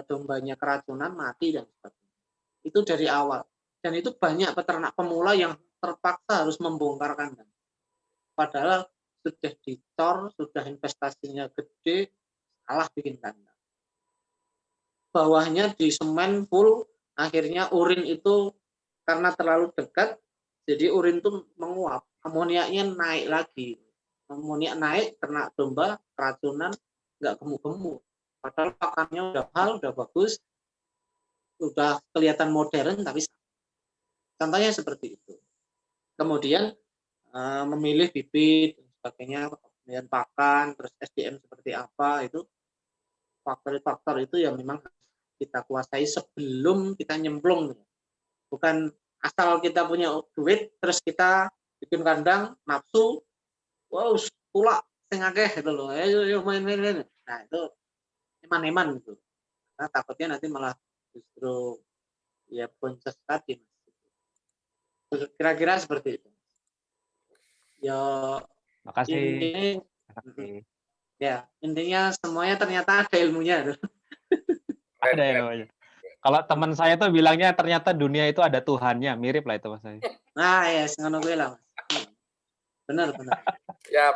Speaker 1: dombanya keracunan, mati, dan sebagainya. Itu dari awal. Dan itu banyak peternak pemula yang terpaksa harus membongkar kandang. Padahal sudah dicor, sudah investasinya gede, salah bikin kandang. Bawahnya di semen full, akhirnya urin itu karena terlalu dekat, jadi urin itu menguap, amoniaknya naik lagi. Amoniak naik, ternak domba, keracunan, nggak gemuk-gemuk. Padahal pakannya udah mahal, udah bagus, udah kelihatan modern, tapi contohnya seperti itu. Kemudian memilih bibit dan sebagainya, kemudian pakan, terus SDM seperti apa, itu faktor-faktor itu yang memang kita kuasai sebelum kita nyemplung. Bukan asal kita punya duit terus kita bikin kandang, nafsu, wow, tulak sing akeh gitu loh. Ayo main. Nah, itu eman-eman gitu. Nah, takutnya nanti malah justru ya boncos tadi. Kira-kira seperti itu. Ya,
Speaker 4: makasih.
Speaker 1: Intinya semuanya ternyata ada ilmunya.
Speaker 4: Ada ilmunya. Kalau teman saya tuh bilangnya ternyata dunia itu ada Tuhannya, mirip lah itu Mas.
Speaker 1: Nah, ya, ngono kuwi lah. Benar.
Speaker 2: Ya,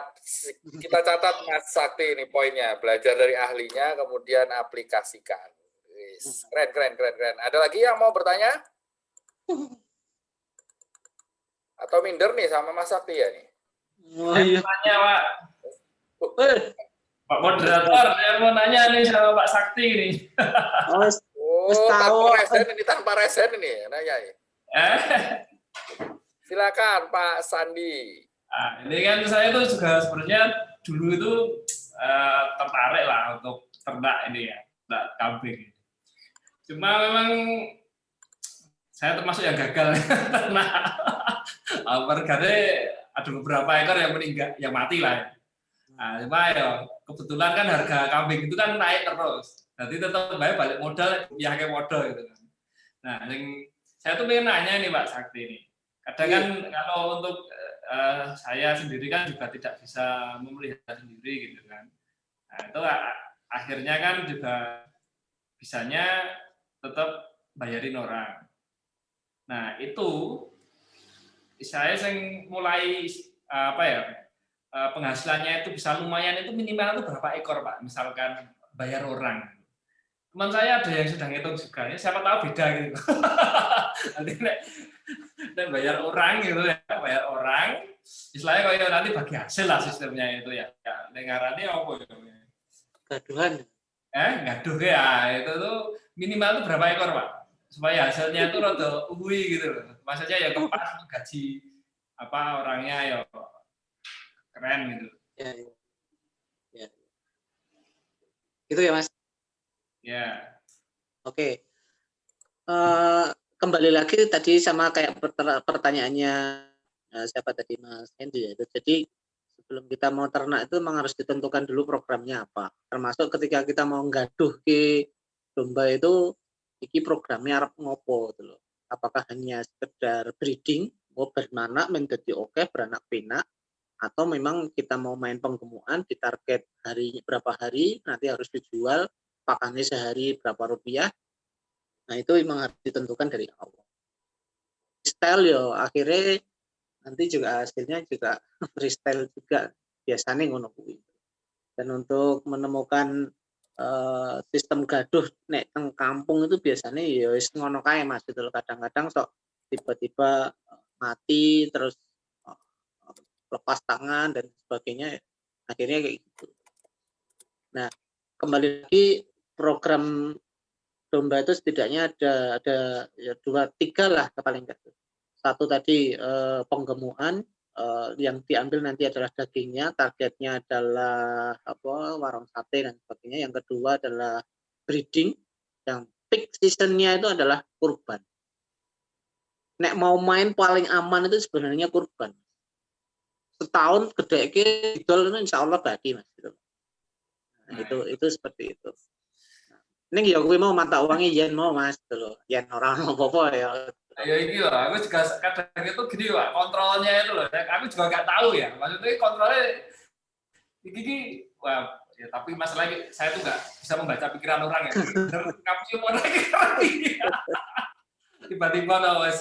Speaker 2: kita catat Mas Sakti ini poinnya, belajar dari ahlinya kemudian aplikasikan. Keren. Ada lagi yang mau bertanya? Atau minder nih sama Mas Sakti ya nih?
Speaker 5: Oh iya. Tanya, Pak. Pak moderator, saya mau nanya nih sama Pak Sakti nih.
Speaker 2: Tanpa resen ini nanya ya. Silakan Pak Sandi.
Speaker 5: Nah, ini kan saya tuh juga sebenarnya dulu itu tertarik lah untuk ternak ini ya, ternak kambing. Cuma memang saya termasuk yang gagal karena pergane ada beberapa ekor yang meninggal, yang mati lah. Nah, cuma ya kebetulan kan harga kambing itu kan naik terus. Jadi tetap balik modal, ya kayak modal gitu kan. Nah, saya tuh pengen nanya nih Pak Sakti ini. Kadang kan kalau untuk saya sendiri kan juga tidak bisa memelihara sendiri gitu kan. Nah, itu akhirnya kan juga bisanya tetap bayarin orang. Nah, itu saya yang mulai penghasilannya itu bisa lumayan itu minimal itu berapa ekor Pak? Misalkan bayar orang. Teman saya ada yang sedang hitung juga, ya, siapa tahu beda gitu. Nanti dan bayar orang gitu ya, bayar orang. Istilahnya kalau nanti bagi hasil lah sistemnya itu ya. Dengarannya apa ya?
Speaker 1: Gaduhan.
Speaker 5: Gaduh ya, itu tuh minimal itu berapa ekor Pak? Supaya hasilnya itu rada uhui gitu loh. Maksudnya ya kepas gaji orangnya ya keren gitu.
Speaker 1: Ya. Itu ya Mas.
Speaker 5: Ya.
Speaker 1: Oke. Kembali lagi tadi sama kayak pertanyaannya siapa tadi Mas Hendy ya. Jadi sebelum kita mau ternak itu memang harus ditentukan dulu programnya apa. Termasuk ketika kita mau nggaduh ke domba itu, iki programnya arep ngopo gitu loh. Apakah hanya sekedar breeding, mau beranak menjadi oke, beranak pinak, atau memang kita mau main penggemukan di target hari berapa hari nanti harus dijual, pakannya sehari berapa rupiah. Nah itu memang harus ditentukan dari awal. Freestyle yo akhirnya nanti juga hasilnya juga freestyle juga biasanya ngono kuwi. Dan untuk menemukan sistem gaduh nek teng kampung itu biasanya ya wis ngono kae Mas gitu loh. Kadang-kadang sok tiba-tiba mati terus lepas tangan dan sebagainya akhirnya kayak gitu. Nah, kembali lagi program domba itu setidaknya ada ya 2-3 lah paling enggak. Satu tadi penggemukan yang diambil nanti adalah dagingnya, targetnya adalah warung sate dan sebagainya. Yang kedua adalah breeding, yang peak seasonnya itu adalah kurban. Nek mau main paling aman itu sebenarnya kurban. Setahun gede ke idol itu insya Allah badi Mas gitu. Nah, itu seperti itu. Ini ya gue mau mata uangnya yen mau Mas gitu loh. Yen orang mau apa ya.
Speaker 5: Ya ini loh, aku juga kadang itu gini Pak, kontrolnya itu loh. Aku juga nggak tahu ya. Maksudnya kontrolnya ini wah ya tapi masalahnya saya tuh nggak bisa membaca pikiran orang ya. Kamu orang tiba-tiba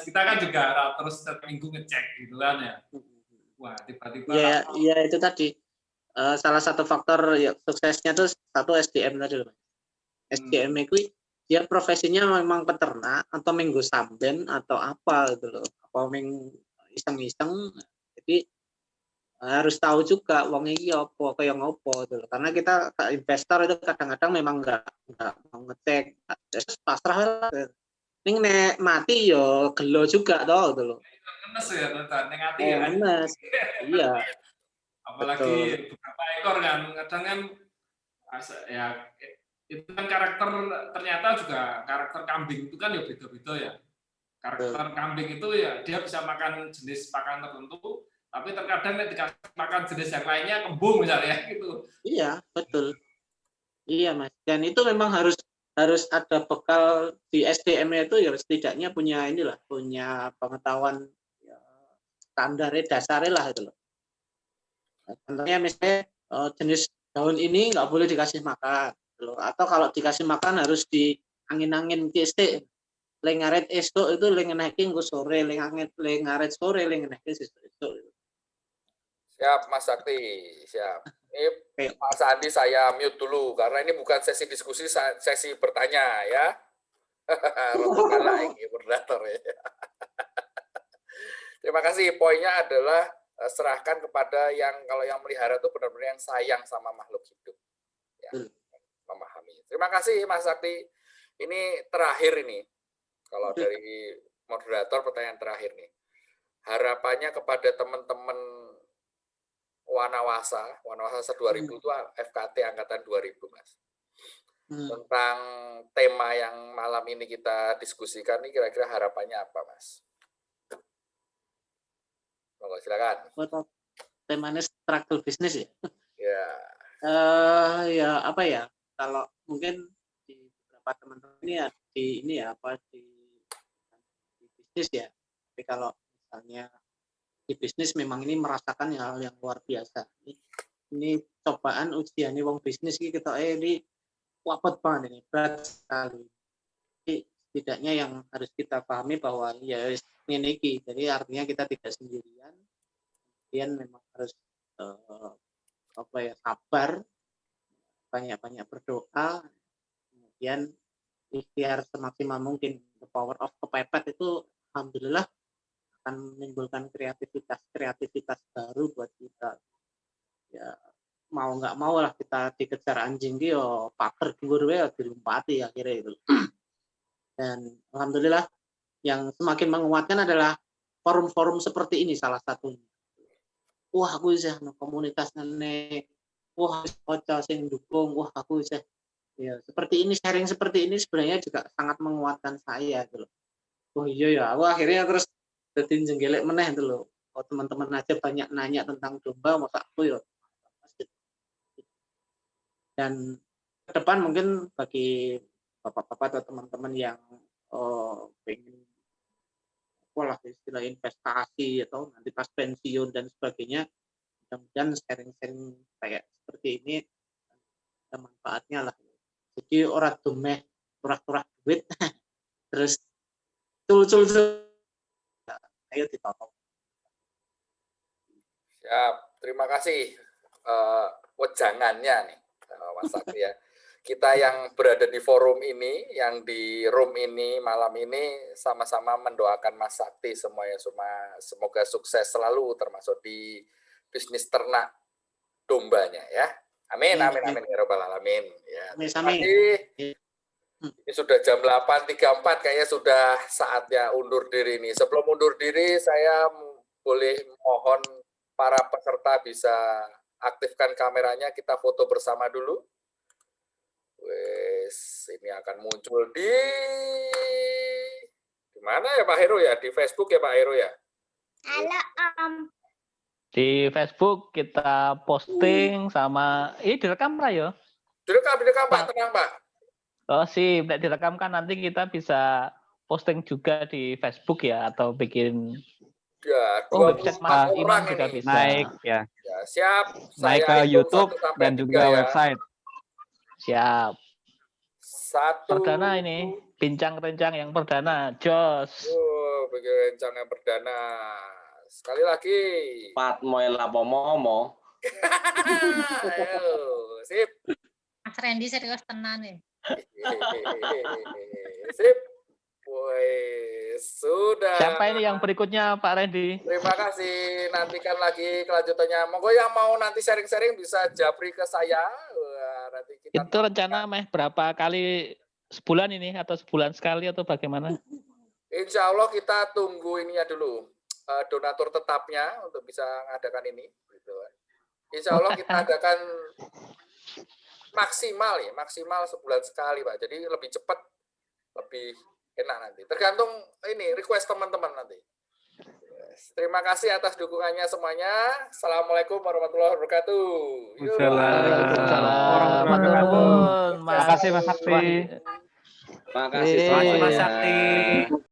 Speaker 5: kita kan juga terus setiap minggu ngecek gitu kan ya. Wah tiba-tiba.
Speaker 1: Ya itu tadi salah satu faktor ya, suksesnya tuh satu SDM tadi loh. SDM itu dia profesinya memang peternak atau minggu samben atau apa gitu loh. Apa iseng-iseng. Jadi harus tahu juga uang ini apa kayak ngopo gitu loh. Karena kita investor itu kadang-kadang memang nggak mau ngecek. Pasrah lah. Ning nek mati yo gelo juga toh gitu loh.
Speaker 5: Menes ya teman ning ati ya.
Speaker 1: Menes. Iya.
Speaker 5: Apalagi beberapa ekor kan kadang kan ya itu kan karakter ternyata juga karakter kambing itu kan ya beda-beda ya. Karakter kambing itu ya dia bisa makan jenis pakan tertentu, tapi terkadang dikasih makan jenis yang lainnya kembung misalnya gitu.
Speaker 1: Iya, betul. Iya, Mas. Dan itu memang harus ada bekal di SDM itu ya setidaknya punya inilah, punya pengetahuan ya, standarnya dasarnya lah itu loh. Contohnya misalnya jenis daun ini nggak boleh dikasih makan, loh. Atau kalau dikasih makan harus di angin-angin kistik. Lengaret esok itu lengenakin ke sore, lengaret sore lengenakin esok.
Speaker 2: Siap Mas Sakti, siap. Ini Pak Sandi saya mute dulu karena ini bukan sesi diskusi, sesi bertanya ya. Ini moderator ya. Terima kasih. Poinnya adalah serahkan kepada yang kalau yang melihara itu benar-benar yang sayang sama makhluk hidup. Ya, memahami. Terima kasih Mas Sakti. Ini terakhir ini. Kalau dari moderator pertanyaan terakhir nih. Harapannya kepada teman-teman Wanawasa 2000 itu FKT angkatan 2000 Mas. tentang tema yang malam ini kita diskusikan ini kira-kira harapannya apa, Mas? Monggo silakan.
Speaker 1: Temanya struktur bisnis ya.
Speaker 2: Ya.
Speaker 1: Ya apa ya? Kalau mungkin di beberapa teman-teman ini ya di bisnis ya. Tapi kalau misalnya di bisnis memang ini merasakan hal yang luar biasa. Ini cobaan ujian wong bisnis kita ini wapet banget ini, berat sekali. Jadi setidaknya yang harus kita pahami bahwa ya ini jadi artinya kita tidak sendirian. Kemudian memang harus sabar, banyak-banyak berdoa, kemudian ikhtiar semaksimal mungkin. The power of kepepet itu alhamdulillah akan menimbulkan kreativitas baru buat kita. Ya mau nggak mau lah kita dikejar anjing dia paker dhuwur wae dilumpati akhirnya itu. Dan alhamdulillah yang semakin menguatkan adalah forum-forum seperti ini salah satunya. Wah aku bisa komunitas nenek, wah kocok sing dukung, wah aku bisa ya seperti ini, sharing seperti ini sebenarnya juga sangat menguatkan saya gitu loh. Oh iya ya, aku akhirnya terus jadi jenggelek meneh itu loh. Oh teman-teman aja banyak nanya tentang domba, masa aku ya. Dan ke depan mungkin bagi bapak-bapak atau teman-teman yang pengen istilah investasi atau nanti pas pensiun dan sebagainya, mudah-mudahan sharing-sharing kayak seperti ini ada manfaatnya lah. Jadi orang domeh turah-turah duit terus tul ayo ditolong.
Speaker 2: Siap, terima kasih wejangannya nih Mas Sakti ya. Kita yang berada di forum ini, yang di room ini malam ini sama-sama mendoakan Mas Sakti semuanya semoga sukses selalu termasuk di bisnis ternak dombanya ya. Amin amin amin ya rabbal alamin ya. Terima kasih. Ini sudah jam 8.34 kayaknya sudah saatnya undur diri nih. Sebelum undur diri saya boleh mohon para peserta bisa aktifkan kameranya, kita foto bersama dulu. Wes, ini akan muncul di mana ya Pak Heru ya? Di Facebook ya Pak Heru ya?
Speaker 6: Halo Om.
Speaker 4: Di Facebook kita posting sama ini direkam lah ya?
Speaker 2: Direkam Pak, tenang Pak.
Speaker 4: Oh sih, direkam kan nanti kita bisa posting juga di Facebook ya atau bikin
Speaker 2: ya,
Speaker 4: website Mas Imam juga bisa
Speaker 6: naik
Speaker 2: ya. Siap.
Speaker 4: Naik ke YouTube dan juga website. Siap. Perdana ini, bincang rencang yang perdana, Jos.
Speaker 2: Bincang rencang yang perdana. Sekali lagi.
Speaker 7: Pat moela pomomo.
Speaker 2: Ayo, sip.
Speaker 6: Mas Randy serius tenan nih.
Speaker 2: Sip. Woi, sudah.
Speaker 4: Siapa ini yang berikutnya Pak Randy?
Speaker 2: Terima kasih. Nantikan lagi kelanjutannya. Monggo yang mau nanti sharing-sharing bisa japri ke saya. Wah, nanti kita
Speaker 4: itu rencana berapa kali sebulan ini atau sebulan sekali atau bagaimana?
Speaker 2: Insya Allah kita tunggu ininya dulu. Donatur tetapnya untuk bisa mengadakan ini. Gitu. Insya Allah kita adakan maksimal sebulan sekali Pak. Jadi lebih cepat, lebih enak nanti. Tergantung ini request teman-teman nanti. Terima kasih atas dukungannya semuanya. Assalamualaikum warahmatullahi wabarakatuh.
Speaker 4: Waalaikumsalam warahmatullahi wabarakatuh.
Speaker 1: Terima kasih Mas Sakti.
Speaker 7: Terima kasih
Speaker 3: Mas Sakti.